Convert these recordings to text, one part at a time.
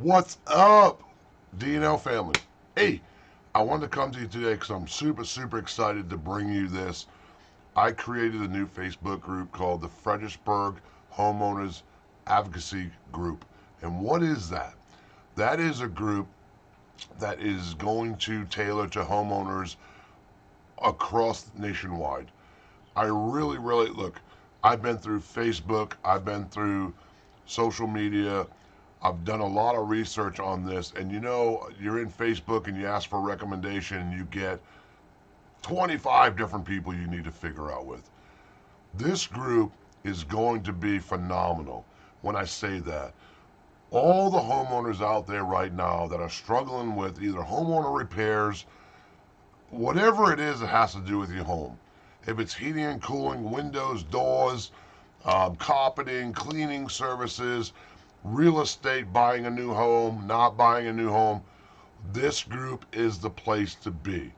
What's up, DNL family? Hey, I wanted to come to you today because I'm super excited to bring you this. I created a new Facebook group called the Fredericksburg Homeowners Advocacy Group. And what is that? That is a group that is going to tailor to homeowners across nationwide. I really look. I've been through Facebook, I've been through social media. I've done a lot of research on this, and you're in Facebook and you ask for a recommendation, and you get 25 different people you need to figure out with. This group is going to be phenomenal when I say that. All the homeowners out there right now that are struggling with either homeowner repairs, whatever it is that has to do with your home, if it's heating and cooling, windows, doors, carpeting, cleaning services, real estate, buying a new home, not buying a new home, this group is the place to be.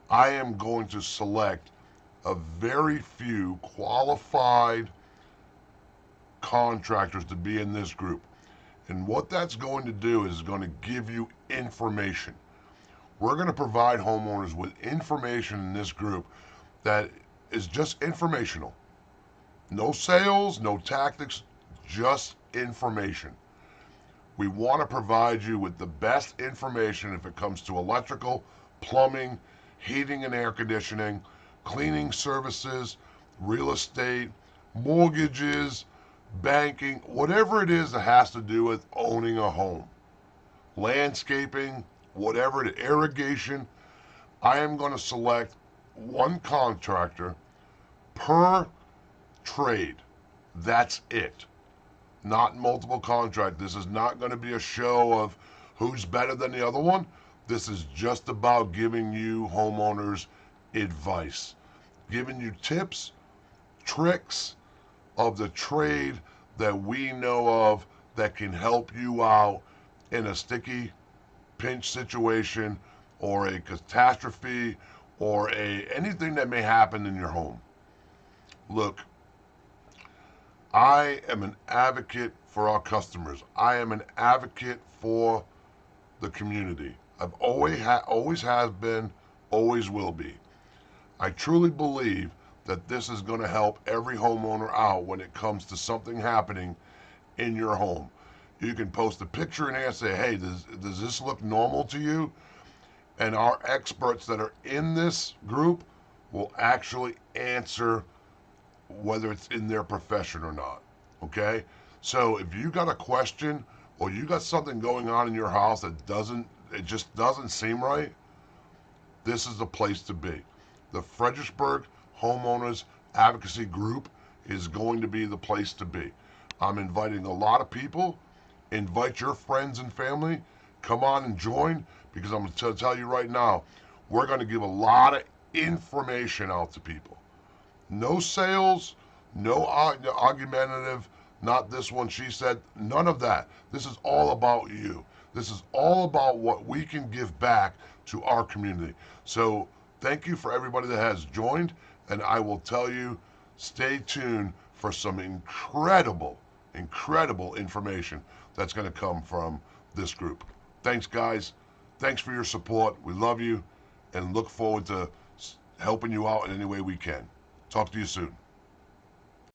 I am going to select a very few qualified contractors to be in this group. And what that's going to do is going to give you information. We're going to provide homeowners with information in this group that is just informational. No sales, no tactics, just information. We want to provide you with the best information if it comes to electrical, plumbing, heating and air conditioning, cleaning services, real estate, mortgages, banking, whatever it is that has to do with owning a home, landscaping, whatever it is, irrigation. I am going to select one contractor per trade. That's it. Not multiple contract. This is not going to be a show of who's better than the other one. This is just about giving you homeowners advice, giving you tips, tricks of the trade that we know of that can help you out in a sticky pinch situation or a catastrophe or a anything that may happen in your home. Look, I am an advocate for our customers. I am an advocate for the community. I've always have been, always will be. I truly believe that this is going to help every homeowner out when it comes to something happening in your home. You can post a picture in there and say, hey, does this look normal to you? And our experts that are in this group will actually answer whether it's in their profession or not. Okay? So if you got a question or you got something going on in your house that it just doesn't seem right, this is the place to be. The Fredericksburg Homeowners Advocacy Group is going to be the place to be. I'm inviting a lot of people. Invite your friends and family. Come on and join because I'm going to tell you right now, we're going to give a lot of information out to people. No sales, no argumentative, not this one, she said, none of that. This is all about you. This is all about what we can give back to our community. So thank you for everybody that has joined, and I will tell you, stay tuned for some incredible information that's going to come from this group. Thanks, guys. Thanks for your support. We love you and look forward to helping you out in any way we can. Talk to you soon.